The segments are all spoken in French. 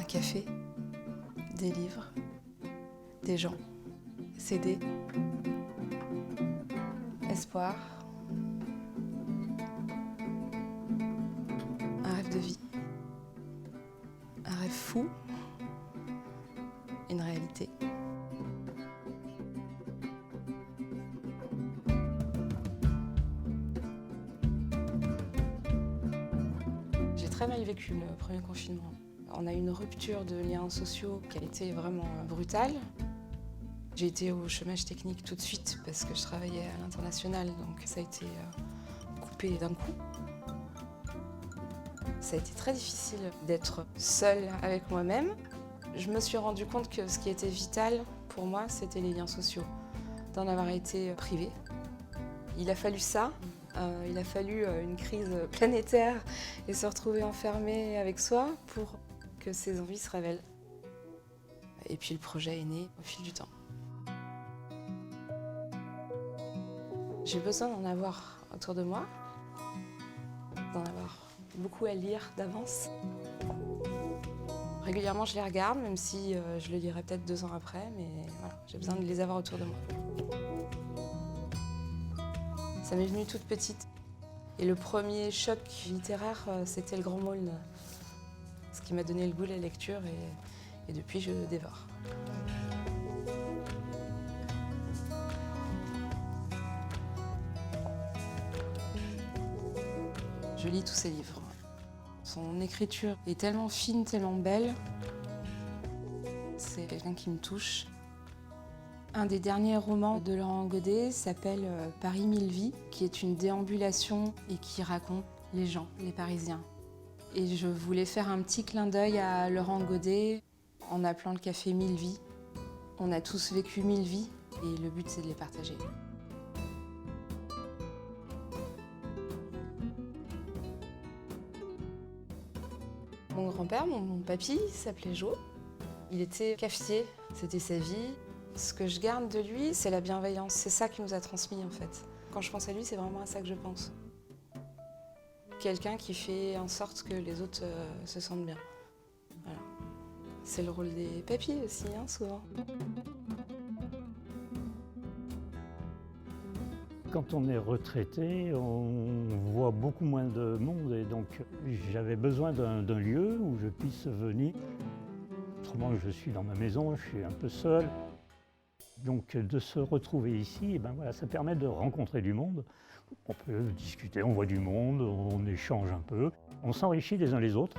café, des livres, des gens, CD, espoir, un rêve de vie, un rêve fou, une réalité. J'ai très mal vécu le premier confinement. On a eu une rupture de liens sociaux qui a été vraiment brutale. J'ai été au chômage technique tout de suite parce que je travaillais à l'international, donc ça a été coupé d'un coup. Ça a été très difficile d'être seule avec moi-même. Je me suis rendu compte que ce qui était vital pour moi, c'était les liens sociaux, d'en avoir été privée. Il a fallu ça, il a fallu une crise planétaire et se retrouver enfermé avec soi pour que ces envies se révèlent. Et puis le projet est né au fil du temps. J'ai besoin d'en avoir autour de moi, d'en avoir beaucoup à lire d'avance. Régulièrement, je les regarde, même si je les lirai peut-être 2 ans après, mais voilà, j'ai besoin de les avoir autour de moi. Ça m'est venu toute petite. Et le premier choc littéraire, c'était Le Grand Maulne, ce qui m'a donné le goût de la lecture, et depuis, je dévore. Je lis tous ses livres. Son écriture est tellement fine, tellement belle. C'est quelqu'un qui me touche. Un des derniers romans de Laurent Godet s'appelle Paris 1000 vies, qui est une déambulation et qui raconte les gens, les Parisiens. Et je voulais faire un petit clin d'œil à Laurent Godet en appelant le café 1000 vies. On a tous vécu 1000 vies et le but c'est de les partager. Mon grand-père, mon papy, s'appelait Jo. Il était cafetier, c'était sa vie. Ce que je garde de lui, c'est la bienveillance. C'est ça qu'il nous a transmis en fait. Quand je pense à lui, c'est vraiment à ça que je pense. Quelqu'un qui fait en sorte que les autres se sentent bien. Voilà. C'est le rôle des papys aussi, souvent. Quand on est retraité, on voit beaucoup moins de monde et donc j'avais besoin d'un lieu où je puisse venir. Autrement, je suis dans ma maison, je suis un peu seul. Donc de se retrouver ici, et ben voilà, ça permet de rencontrer du monde. On peut discuter, on voit du monde, on échange un peu. On s'enrichit les uns les autres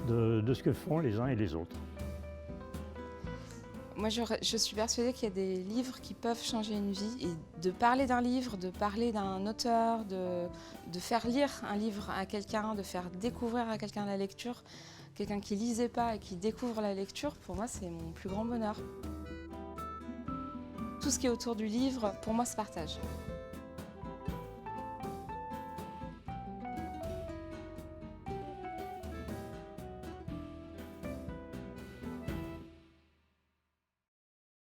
de ce que font les uns et les autres. Moi, je suis persuadée qu'il y a des livres qui peuvent changer une vie. Et de parler d'un livre, de parler d'un auteur, de faire lire un livre à quelqu'un, de faire découvrir à quelqu'un la lecture, quelqu'un qui lisait pas et qui découvre la lecture, pour moi, c'est mon plus grand bonheur. Tout ce qui est autour du livre, pour moi, se partage.